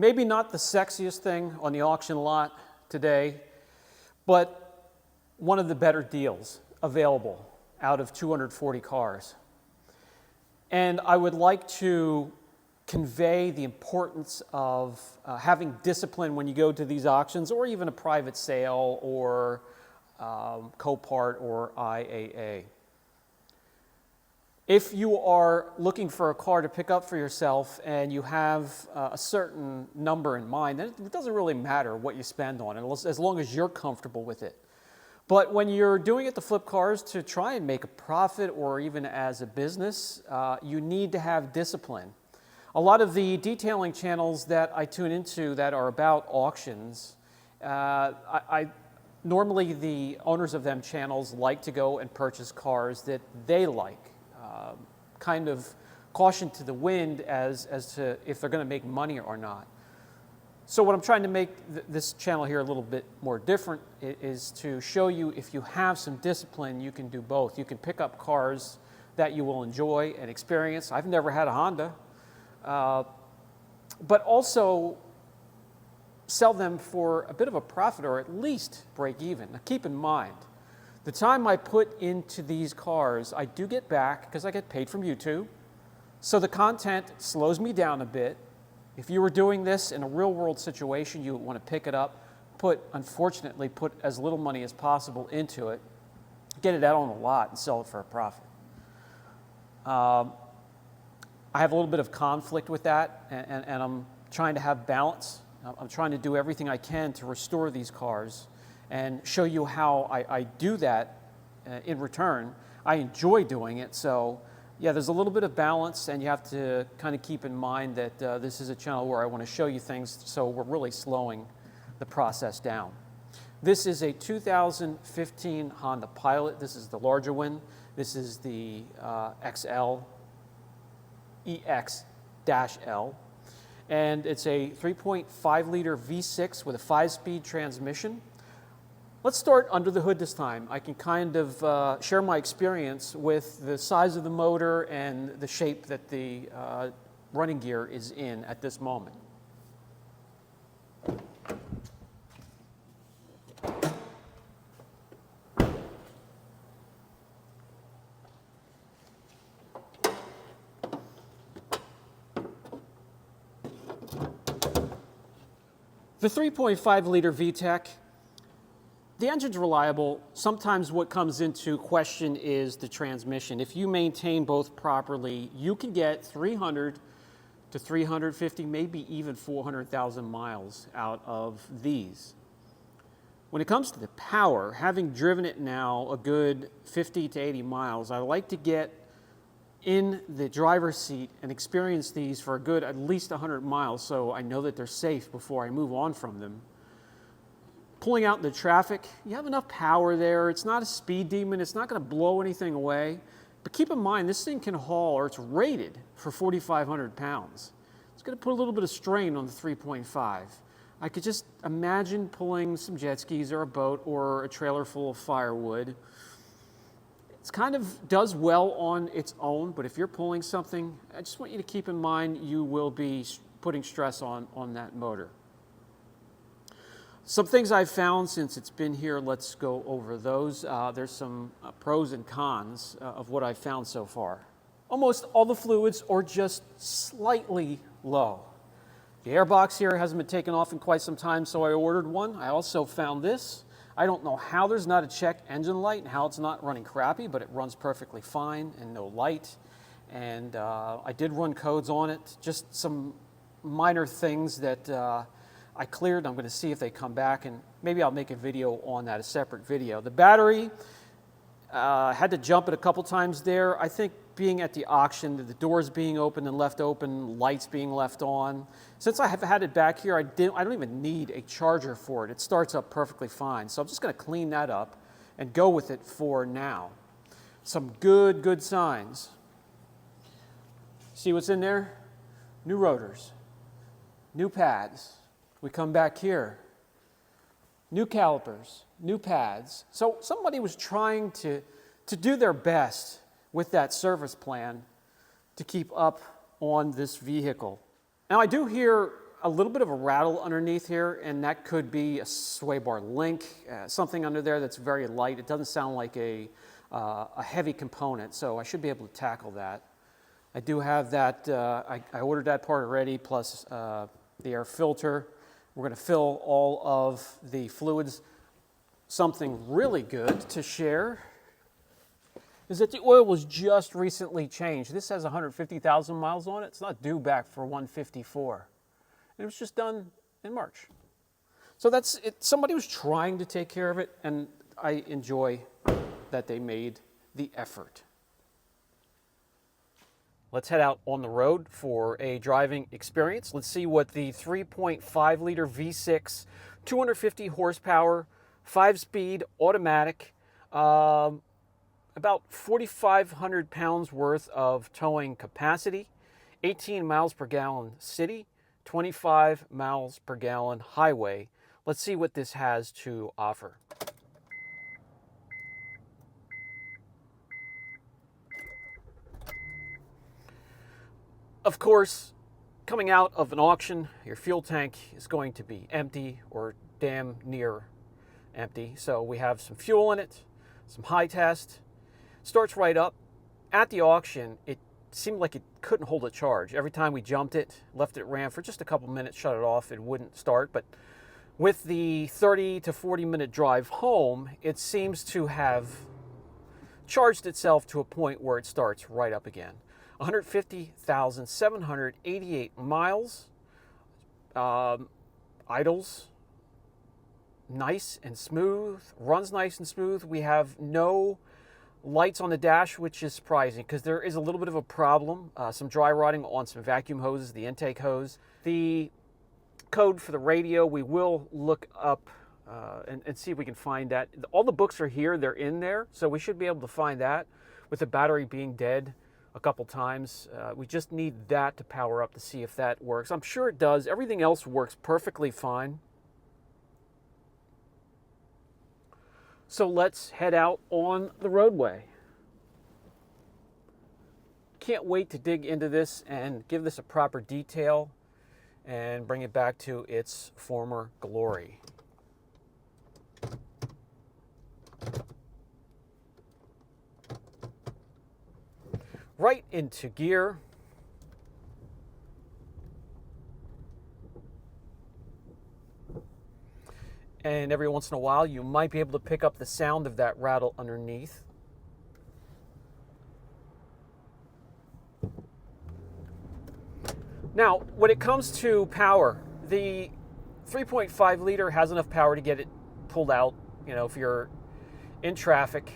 maybe not the sexiest thing on the auction lot today, but one of the better deals available out of 240 cars. And I would like to convey the importance of having discipline when you go to these auctions, or even a private sale, or Copart or IAA. If you are looking for a car to pick up for yourself and you have a certain number in mind, then it doesn't really matter what you spend on it, as long as you're comfortable with it. But when you're doing it to flip cars to try and make a profit, or even as a business, you need to have discipline. A lot of the detailing channels that I tune into that are about auctions, normally the owners of them channels like to go and purchase cars that they like. Kind of caution to the wind as to if they're going to make money or not. So what I'm trying to make this channel here a little bit more different is to show you, if you have some discipline, you can do both. You can pick up cars that you will enjoy and experience. I've never had a Honda, but also sell them for a bit of a profit, or at least break even. Now keep in mind, the time I put into these cars, I do get back because I get paid from YouTube. So the content slows me down a bit. If you were doing this in a real world situation, you would want to pick it up, unfortunately, put as little money as possible into it, get it out on the lot and sell it for a profit. I have a little bit of conflict with that, and I'm trying to have balance. I'm trying to do everything I can to restore these cars and show you how I do that in return. I enjoy doing it, so yeah, there's a little bit of balance, and you have to kind of keep in mind that this is a channel where I want to show you things, so we're really slowing the process down. This is a 2015 Honda Pilot. This is the larger one. This is the XL, EX-L, and it's a 3.5 liter V6 with a 5-speed transmission. Let's start under the hood this time. I can kind of share my experience with the size of the motor and the shape that the running gear is in at this moment. The 3.5 liter VTEC, the engine's reliable. Sometimes what comes into question is the transmission. If you maintain both properly, you can get 300 to 350, maybe even 400,000 miles out of these. When it comes to the power, having driven it now a good 50 to 80 miles, I like to get in the driver's seat and experience these for a good at least 100 miles, so I know that they're safe before I move on from them. Pulling out in the traffic, you have enough power there. It's not a speed demon. It's not going to blow anything away. But keep in mind, this thing can haul, or it's rated for 4,500 pounds. It's going to put a little bit of strain on the 3.5. I could just imagine pulling some jet skis or a boat or a trailer full of firewood. It kind of does well on its own, but if you're pulling something, I just want you to keep in mind you will be putting stress on that motor. Some things I've found since it's been here, let's go over those. There's some pros and cons of what I've found so far. Almost all the fluids are just slightly low. The airbox here hasn't been taken off in quite some time, so I ordered one. I also found this. I don't know how there's not a check engine light and how it's not running crappy, but it runs perfectly fine and no light. And I did run codes on it, just some minor things that I cleared. I'm going to see if they come back, and maybe I'll make a video on that, a separate video. The battery, had to jump it a couple times there. I think being at the auction, the doors being open and left open, lights being left on. Since I have had it back here, I don't even need a charger for it. It starts up perfectly fine. So I'm just going to clean that up and go with it for now. Some good signs. See what's in there? New rotors, new pads. We come back here, new calipers, new pads. So somebody was trying to do their best with that service plan to keep up on this vehicle. Now I do hear a little bit of a rattle underneath here, and that could be a sway bar link, something under there that's very light. It doesn't sound like a heavy component, so I should be able to tackle that. I do have that, I ordered that part already, plus the air filter. We're going to fill all of the fluids. Something really good to share is that the oil was just recently changed. This has 150,000 miles on it. It's not due back for 154. It was just done in March. So that's it. Somebody was trying to take care of it, and I enjoy that they made the effort. Let's head out on the road for a driving experience. Let's see what the 3.5 liter V6, 250 horsepower, 5-speed automatic, about 4,500 pounds worth of towing capacity, 18 miles per gallon city, 25 miles per gallon highway. Let's see what this has to offer. Of course, coming out of an auction, your fuel tank is going to be empty or damn near empty. So we have some fuel in it, some high test. Starts right up. At the auction, it seemed like it couldn't hold a charge. Every time we jumped it, left it ran for just a couple minutes, shut it off, it wouldn't start. But with the 30 to 40 minute drive home, it seems to have charged itself to a point where it starts right up again. 150,788 miles, idles nice and smooth, runs nice and smooth. We have no lights on the dash, which is surprising because there is a little bit of a problem, some dry rotting on some vacuum hoses, the intake hose. The code for the radio, we will look up and see if we can find that. All the books are here, they're in there, so we should be able to find that. With the battery being dead a couple times, we just need that to power up to see if that works. I'm sure it does. Everything else works perfectly fine. So let's head out on the roadway. Can't wait to dig into this and give this a proper detail and bring it back to its former glory. Right into gear. And every once in a while, you might be able to pick up the sound of that rattle underneath. Now, when it comes to power, the 3.5 liter has enough power to get it pulled out, you know, if you're in traffic.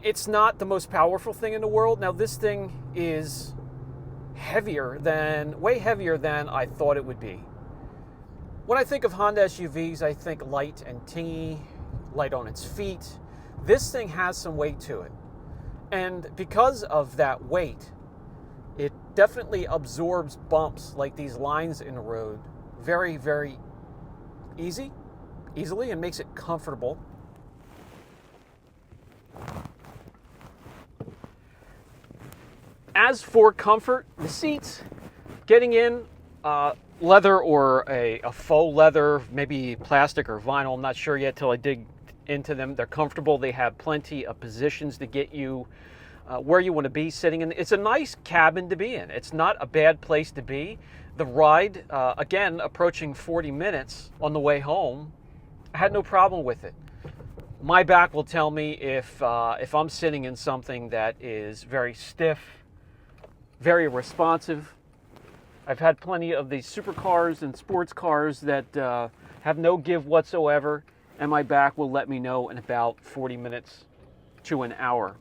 It's not the most powerful thing in the world. Now, this thing is way heavier than I thought it would be. When I think of Honda SUVs, I think light and tingy, light on its feet. This thing has some weight to it. And because of that weight, it definitely absorbs bumps like these lines in the road very, very easily, and makes it comfortable. As for comfort, the seats, getting in, leather or a faux leather, maybe plastic or vinyl, I'm not sure yet till I dig into them. They're comfortable. They have plenty of positions to get you where you want to be sitting in. It's a nice cabin to be in. It's not a bad place to be. The ride, again, approaching 40 minutes on the way home, I had no problem with it. My back will tell me if I'm sitting in something that is very stiff, very responsive. I've had plenty of these supercars and sports cars that have no give whatsoever, and my back will let me know in about 40 minutes to an hour.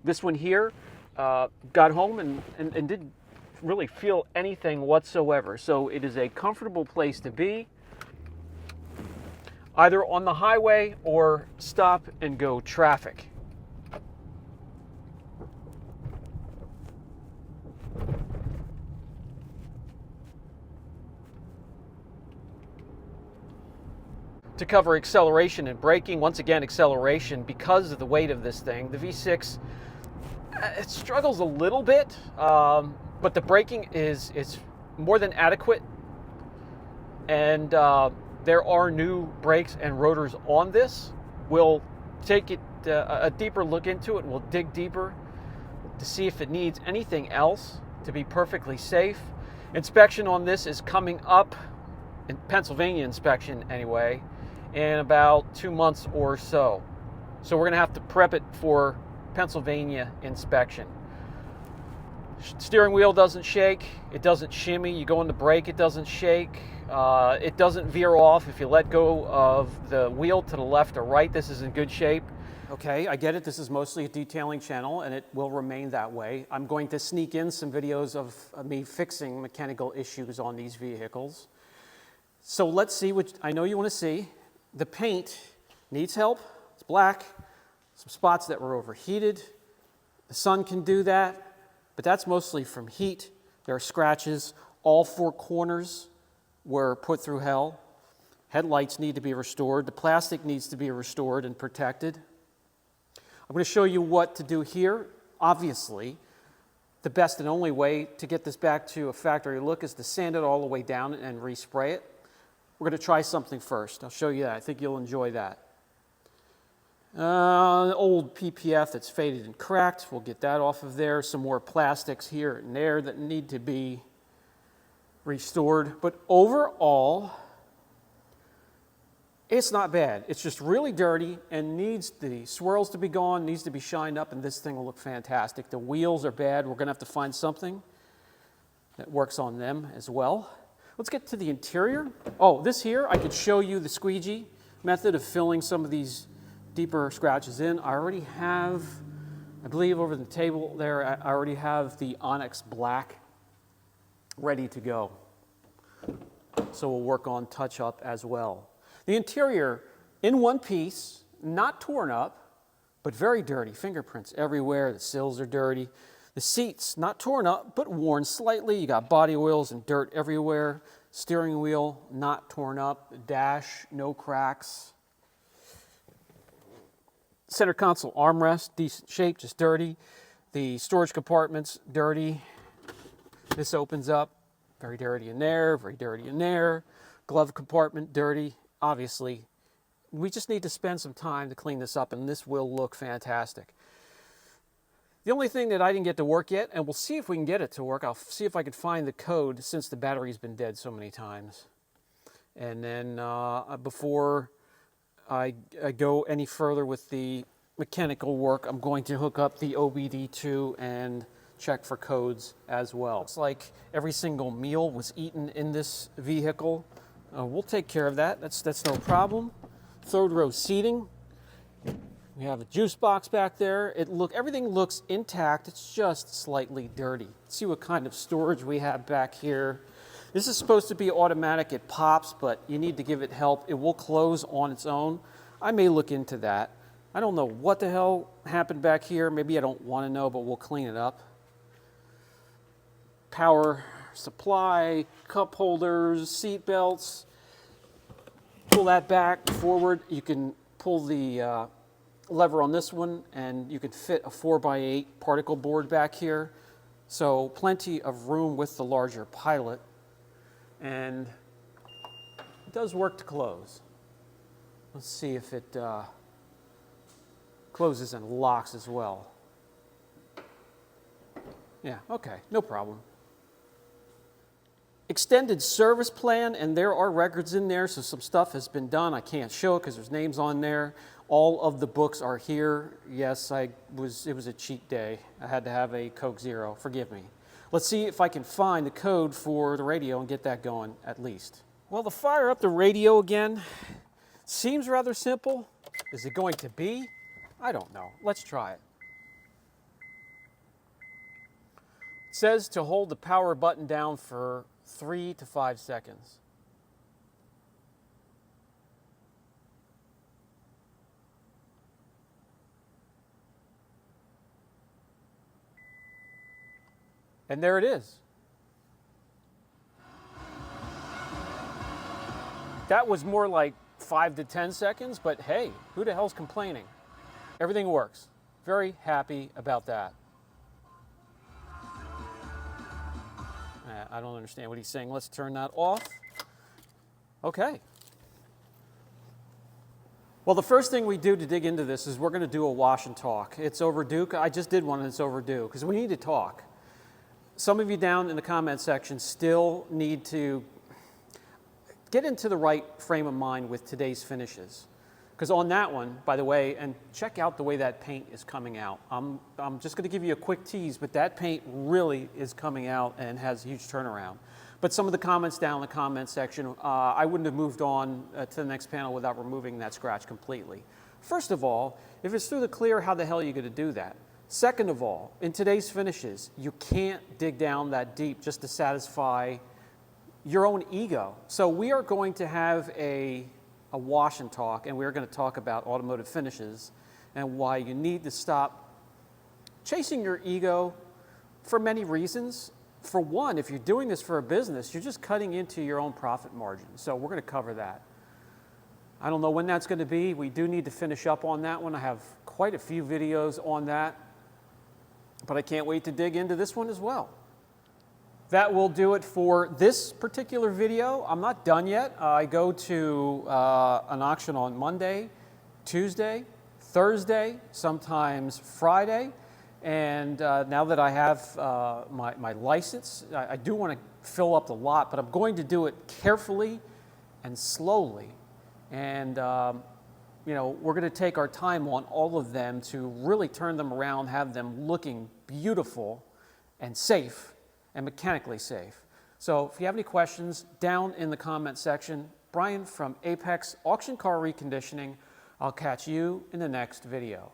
This one here, got home and didn't really feel anything whatsoever. So it is a comfortable place to be, either on the highway or stop and go traffic. To cover acceleration and braking, once again, acceleration, because of the weight of this thing, the V6, it struggles a little bit, but the braking is more than adequate and there are new brakes and rotors on this. We'll take it a deeper look into it. We'll dig deeper to see if it needs anything else to be perfectly safe. Inspection on this is coming up, in Pennsylvania inspection anyway, in about 2 months or so. So we're going to have to prep it for Pennsylvania inspection. Steering wheel doesn't shake, it doesn't shimmy. You go on the brake, it doesn't shake. It doesn't veer off if you let go of the wheel to the left or right. This is in good shape. Okay, I get it. This is mostly a detailing channel, and it will remain that way. I'm going to sneak in some videos of me fixing mechanical issues on these vehicles. So let's see what I know you want to see. The paint needs help. It's black. Some spots that were overheated. The sun can do that, but that's mostly from heat. There are scratches. All 4 corners were put through hell. Headlights need to be restored. The plastic needs to be restored and protected. I'm going to show you what to do here. Obviously, the best and only way to get this back to a factory look is to sand it all the way down and respray it. We're going to try something first. I'll show you that. I think you'll enjoy that. Old PPF that's faded and cracked. We'll get that off of there. Some more plastics here and there that need to be restored. But overall, it's not bad. It's just really dirty and needs the swirls to be gone, needs to be shined up, and this thing will look fantastic. The wheels are bad. We're going to have to find something that works on them as well. Let's get to the interior. Oh, this here, I could show you the squeegee method of filling some of these deeper scratches in. I already have, I believe over the table there, I already have the Onyx Black ready to go. So we'll work on touch-up as well. The interior, in one piece, not torn up, but very dirty. Fingerprints everywhere. The sills are dirty. The seats, not torn up, but worn slightly. You got body oils and dirt everywhere. Steering wheel, not torn up. The dash, no cracks. Center console armrest, decent shape, just dirty. The storage compartments, dirty. This opens up, very dirty in there, very dirty in there. Glove compartment, dirty. Obviously, we just need to spend some time to clean this up, and this will look fantastic. The only thing that I didn't get to work yet, and we'll see if we can get it to work, I'll see if I can find the code since the battery's been dead so many times. And then before I go any further with the mechanical work, I'm going to hook up the OBD2 and check for codes as well. It's like every single meal was eaten in this vehicle. We'll take care of that. That's no problem. Third row seating. We have a juice box back there. Everything looks intact. It's just slightly dirty. Let's see what kind of storage we have back here. This is supposed to be automatic. It pops, but you need to give it help. It will close on its own. I may look into that. I don't know what the hell happened back here. Maybe I don't want to know, but we'll clean it up. Power supply, cup holders, seat belts. Pull that back, forward. You can pull the lever on this one, and you can fit a 4x8 particle board back here. So plenty of room with the larger Pilot. And it does work to close. Let's see if it closes and locks as well. Yeah, okay, no problem. Extended service plan, and there are records in there, so some stuff has been done. I can't show it because there's names on there. All of the books are here. Yes, it was a cheat day. I had to have a Coke Zero. Forgive me. Let's see if I can find the code for the radio and get that going at least. Well, to fire up the radio again seems rather simple. Is it going to be? I don't know. Let's try it. It says to hold the power button down for 3 to 5 seconds. And there it is. That was more like 5 to 10 seconds, but hey, who the hell's complaining? Everything works. Very happy about that. I don't understand what he's saying. Let's turn that off. Okay. Well, the first thing we do to dig into this is we're going to do a wash and talk. It's overdue. I just did one and it's overdue because we need to talk. Some of you down in the comment section still need to get into the right frame of mind with today's finishes. Because on that one, by the way, and check out the way that paint is coming out. I'm just going to give you a quick tease, but that paint really is coming out and has a huge turnaround. But some of the comments down in the comment section, I wouldn't have moved on to the next panel without removing that scratch completely. First of all, if it's through the clear, how the hell are you going to do that? Second of all, in today's finishes, you can't dig down that deep just to satisfy your own ego. So we are going to have a wash and talk, and we're going to talk about automotive finishes and why you need to stop chasing your ego for many reasons. For one, if you're doing this for a business, you're just cutting into your own profit margin. So we're going to cover that. I don't know when that's going to be. We do need to finish up on that one. I have quite a few videos on that, but I can't wait to dig into this one as well. That will do it for this particular video. I'm not done yet. I go to an auction on Monday, Tuesday, Thursday, sometimes Friday. And now that I have my license, I do want to fill up the lot, but I'm going to do it carefully and slowly. And you know, we're going to take our time on all of them to really turn them around, have them looking beautiful and safe and mechanically safe. So if you have any questions, down in the comment section. Brian from Apex Auction Car Reconditioning. I'll catch you in the next video.